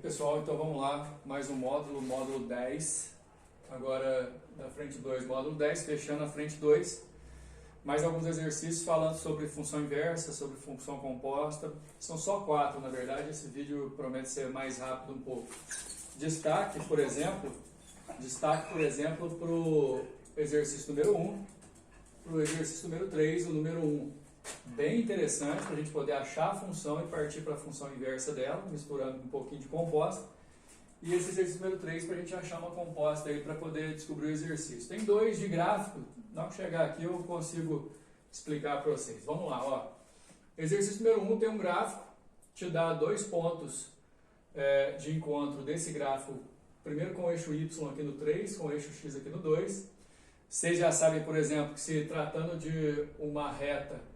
Pessoal, então vamos lá, mais um módulo, módulo 10, agora da frente 2, módulo 10, fechando a frente 2, mais alguns exercícios falando sobre função inversa, sobre função composta, são só 4 na verdade, esse vídeo promete ser mais rápido um pouco. Destaque, por exemplo, para o exercício número 1, para o exercício número 3, o número 1. Bem interessante para a gente poder achar a função e partir para a função inversa dela, misturando um pouquinho de composta. E esse exercício número 3 para a gente achar uma composta aí para poder descobrir o exercício. Tem 2 de gráfico, na hora que chegar aqui eu consigo explicar para vocês. Vamos lá, ó. Exercício número 1 tem um gráfico, te dá 2 pontos de encontro desse gráfico, primeiro com o eixo Y aqui no 3, com o eixo X aqui no 2. Vocês já sabem, por exemplo, que se tratando de uma reta,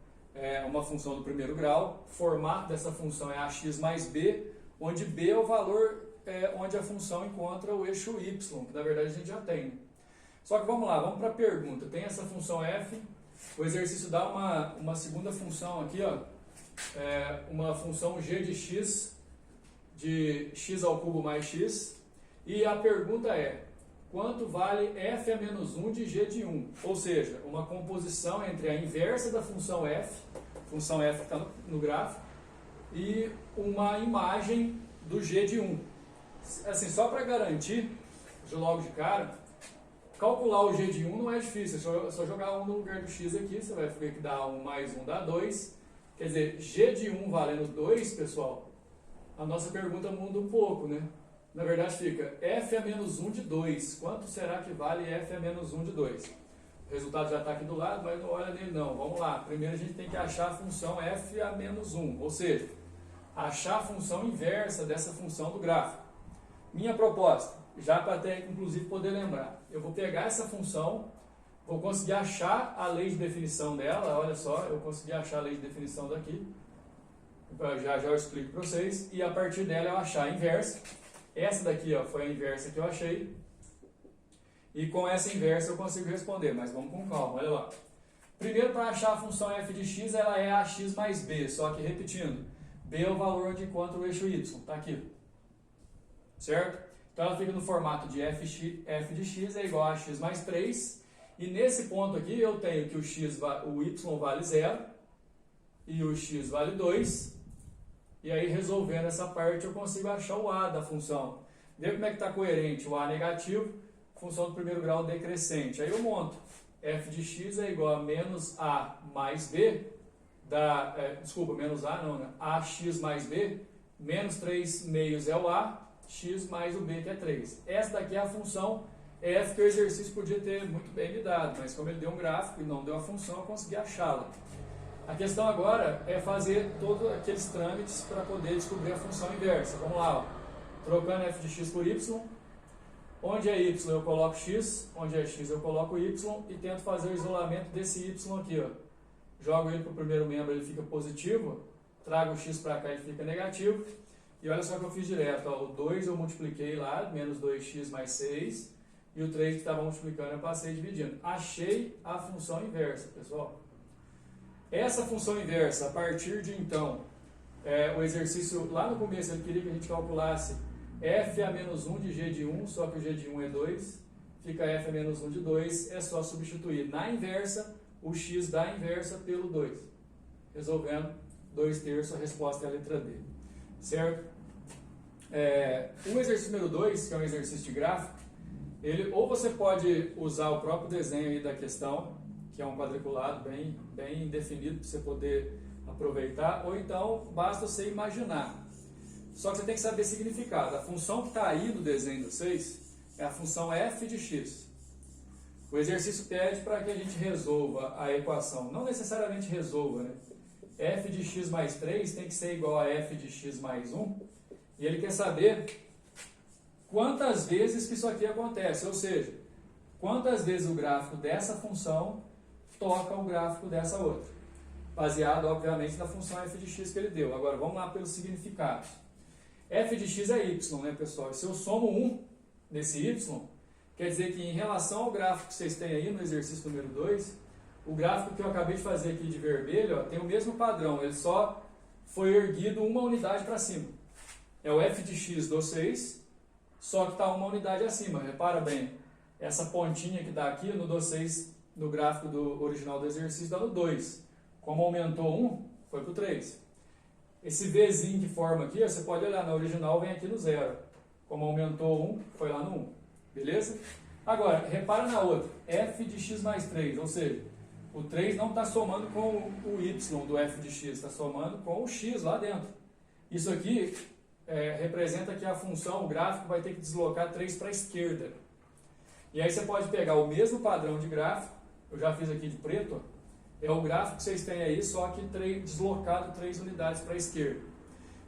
uma função do primeiro grau, o formato dessa função é ax mais b, onde b é o valor onde a função encontra o eixo y, que na verdade a gente já tem. Só que vamos lá, vamos para a pergunta. Tem essa função f, o exercício dá uma segunda função aqui, ó, uma função g de x ao cubo mais x, e a pergunta é: quanto vale f a menos 1 de g de 1? Ou seja, uma composição entre a inversa da função que está no gráfico, e uma imagem do g de 1. Assim, só para garantir, logo de cara, calcular o g de 1 não é difícil, é só jogar 1 no lugar do x aqui, você vai ver que dá 1 mais 1 dá 2. Quer dizer, g de 1 valendo 2, pessoal, a nossa pergunta muda um pouco, né? Na verdade fica f a menos 1 de 2. Quanto será que vale f a menos 1 de 2? O resultado já está aqui do lado, mas não olha nele não. Vamos lá. Primeiro a gente tem que achar a função f a menos 1. Ou seja, achar a função inversa dessa função do gráfico. Minha proposta, já para até inclusive poder lembrar. Eu vou pegar essa função, vou conseguir achar a lei de definição dela. Olha só, eu consegui achar a lei de definição daqui. Já eu explico para vocês. E a partir dela eu achar a inversa. Essa daqui, ó, foi a inversa que eu achei. E com essa inversa eu consigo responder, mas vamos com calma, olha lá. Primeiro, para achar a função f de x, ela é ax mais b, só que repetindo, b é o valor onde encontra o eixo y, está aqui. Certo? Então ela fica no formato de f de x é igual a x mais 3. E nesse ponto aqui eu tenho que o y vale 0 e o x vale 2. E aí, resolvendo essa parte, eu consigo achar o a da função. Vê como é que está coerente. O a negativo, função do primeiro grau decrescente. Aí eu monto. F de x é igual a menos a mais b, menos a não, né? Ax mais b, menos 3 meios é o a, x mais o b, que é 3. Essa daqui é a função f que o exercício podia ter muito bem me dado, mas como ele deu um gráfico e não deu a função, eu consegui achá-la. A questão agora é fazer todos aqueles trâmites para poder descobrir a função inversa. Vamos lá, ó. Trocando f de x por y. Onde é y eu coloco x, onde é x eu coloco y e tento fazer o isolamento desse y aqui, ó. Jogo ele para o primeiro membro, ele fica positivo, trago o x para cá, ele fica negativo. E olha só que eu fiz direto, ó. O 2 eu multipliquei lá, menos 2x mais 6, e o 3 que estava multiplicando eu passei dividindo. Achei a função inversa, pessoal. Essa função inversa, a partir de então, o exercício lá no começo ele queria que a gente calculasse f a menos 1 de g de 1, só que o g de 1 é 2, fica f a menos 1 de 2, é só substituir na inversa o x da inversa pelo 2. Resolvendo, 2/3, a resposta é a letra D. Certo? O exercício número 2, que é um exercício de gráfico, ou você pode usar o próprio desenho aí da questão, que é um quadriculado bem definido para você poder aproveitar, ou então basta você imaginar. Só que você tem que saber significado. A função que está aí no desenho de vocês é a função f de x. O exercício pede para que a gente resolva a equação, não necessariamente resolva, né? F de x mais 3 tem que ser igual a f de x mais 1, e ele quer saber quantas vezes que isso aqui acontece, ou seja, quantas vezes o gráfico dessa função toca o gráfico dessa outra, baseado obviamente na função f de x que ele deu. Agora vamos lá pelos significados. F de x é y, né, pessoal? E se eu somo 1 nesse y, quer dizer que em relação ao gráfico que vocês têm aí no exercício número 2, o gráfico que eu acabei de fazer aqui de vermelho, ó, tem o mesmo padrão, ele só foi erguido uma unidade para cima. é o f de x do 6, só que está uma unidade acima. Repara bem, essa pontinha que dá aqui no do 6, no gráfico do original do exercício, dá no 2. Como aumentou 1, foi para o 3. Esse Vzinho que forma aqui, você pode olhar, na original vem aqui no 0. Como aumentou 1, foi lá no 1. Beleza? Agora, repara na outra, f de x mais 3, ou seja, o 3 não está somando com o y do f de x, está somando com o x lá dentro. Isso aqui representa que a função, o gráfico, vai ter que deslocar 3 para a esquerda. E aí você pode pegar o mesmo padrão de gráfico, eu já fiz aqui de preto, é o gráfico que vocês têm aí, só que deslocado 3 unidades para a esquerda.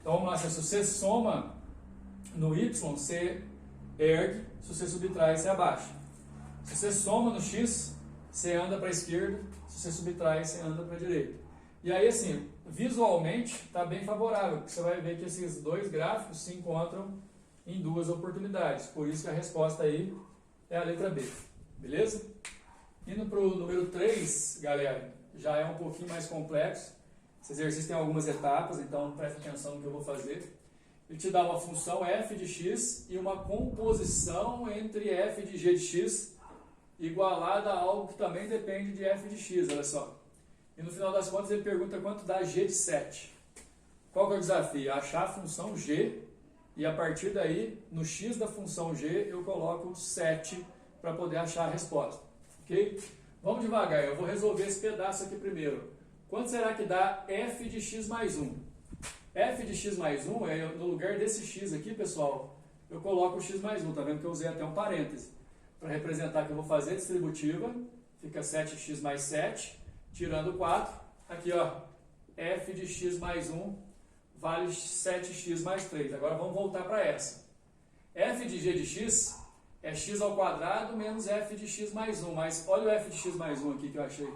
Então vamos lá, se você soma no y, você ergue, se você subtrai, você abaixa. Se você soma no x, você anda para a esquerda, se você subtrai, você anda para a direita. E aí, assim, visualmente, está bem favorável, porque você vai ver que esses dois gráficos se encontram em duas oportunidades. Por isso que a resposta aí é a letra B. Beleza? Indo para o número 3, galera, já é um pouquinho mais complexo. Esse exercício tem algumas etapas, então preste atenção no que eu vou fazer. Ele te dá uma função f de x e uma composição entre f de g de x igualada a algo que também depende de f de x, olha só. E no final das contas ele pergunta quanto dá g de 7. Qual que é o desafio? Achar a função g e a partir daí, no x da função g, eu coloco 7 para poder achar a resposta. Ok? Vamos devagar, eu vou resolver esse pedaço aqui primeiro. Quanto será que dá f de x mais 1? f de x mais 1, no lugar desse x aqui, pessoal, eu coloco o x mais 1, tá vendo que eu usei até um parêntese. Para representar que eu vou fazer distributiva, fica 7x mais 7, tirando 4. Aqui, ó, f de x mais 1 vale 7x mais 3. Agora vamos voltar para essa. f de g de x é x ao quadrado menos f de x mais 1. Mas olha o f de x mais 1 aqui que eu achei.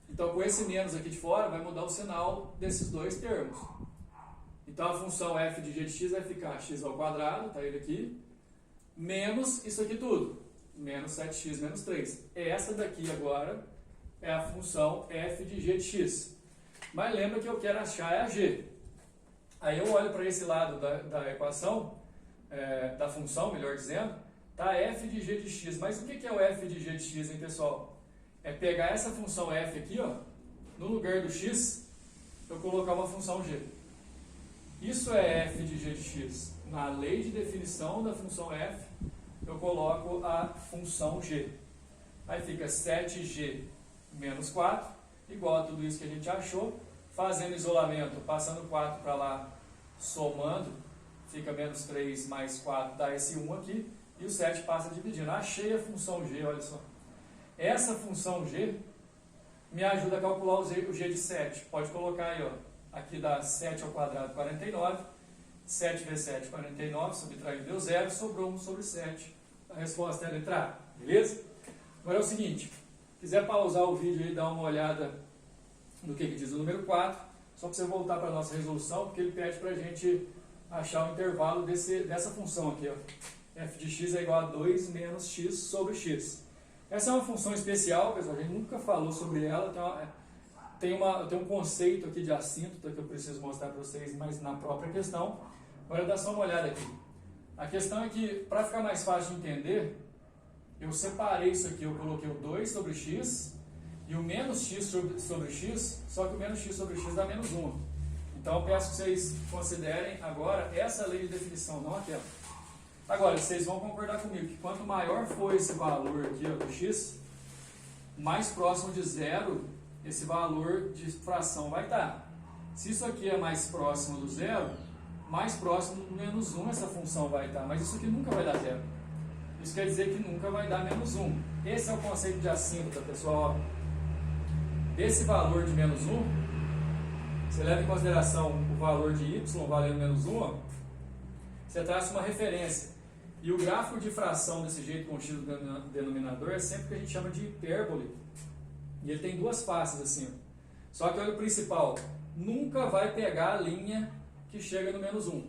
Então, com esse menos aqui de fora, vai mudar o sinal desses dois termos. Então, a função f de g de x vai ficar x ao quadrado, tá ele aqui, menos isso aqui tudo, menos 7x menos 3. Essa daqui agora é a função f de g de x. Mas lembra que eu quero achar é a g. Aí eu olho para esse lado da equação, da função, melhor dizendo, tá f de g de x. Mas o que é o f de g de x, hein, pessoal? É pegar essa função f aqui, ó, no lugar do x, eu colocar uma função g. Isso é f de g de x. Na lei de definição da função f, eu coloco a função g. Aí fica 7g menos 4, igual a tudo isso que a gente achou. Fazendo isolamento, passando 4 para lá, somando, fica menos 3 mais 4, dá esse 1 aqui, e o 7 passa dividindo. Achei a função g, olha só. Essa função g me ajuda a calcular o g de 7. Pode colocar aí, ó. Aqui dá 7 ao quadrado, 49. 7 vezes 7, 49. Subtraindo deu 0. Sobrou 1 sobre 7. A resposta é a letra A. Beleza? Agora é o seguinte. Quiser pausar o vídeo e dar uma olhada no que diz o número 4. Só para você voltar para a nossa resolução, porque ele pede para a gente achar o intervalo dessa função aqui, ó. f de x é igual a 2 menos x sobre x. Essa é uma função especial, pessoal, a gente nunca falou sobre ela, tem um conceito aqui de assíntota que eu preciso mostrar para vocês, mas na própria questão. Agora dá só uma olhada aqui. A questão é que, para ficar mais fácil de entender, eu separei isso aqui, eu coloquei o 2 sobre x e o menos x sobre x, só que o menos x sobre x dá menos 1. Então eu peço que vocês considerem agora essa lei de definição, não aquela. Agora, vocês vão concordar comigo que quanto maior for esse valor aqui, ó, do x, mais próximo de zero esse valor de fração vai estar. Se isso aqui é mais próximo do zero, mais próximo do menos 1 essa função vai estar. Mas isso aqui nunca vai dar zero. Isso quer dizer que nunca vai dar menos 1. Esse é o conceito de assíntota, pessoal. Desse valor de menos 1, você leva em consideração o valor de y valendo menos 1, ó, você traça uma referência. E o gráfico de fração desse jeito com o x no denominador é sempre o que a gente chama de hipérbole. E ele tem duas faces assim. Ó. Só que olha o principal, nunca vai pegar a linha que chega no menos 1.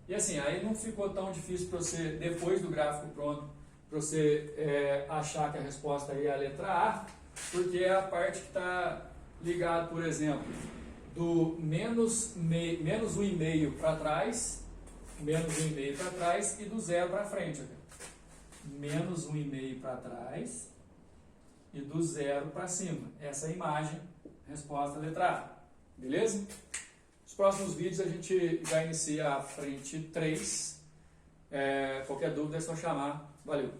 E assim, aí não ficou tão difícil para você, depois do gráfico pronto, para você achar que a resposta aí é a letra A, porque é a parte que está ligada, por exemplo, do menos 1,5 para trás, menos 1,5 para trás e do 0 para frente. Aqui. Menos 1,5 para trás e do 0 para cima. Essa é a imagem, resposta letra A. Beleza? Nos próximos vídeos a gente já inicia a frente 3. Qualquer dúvida é só chamar. Valeu!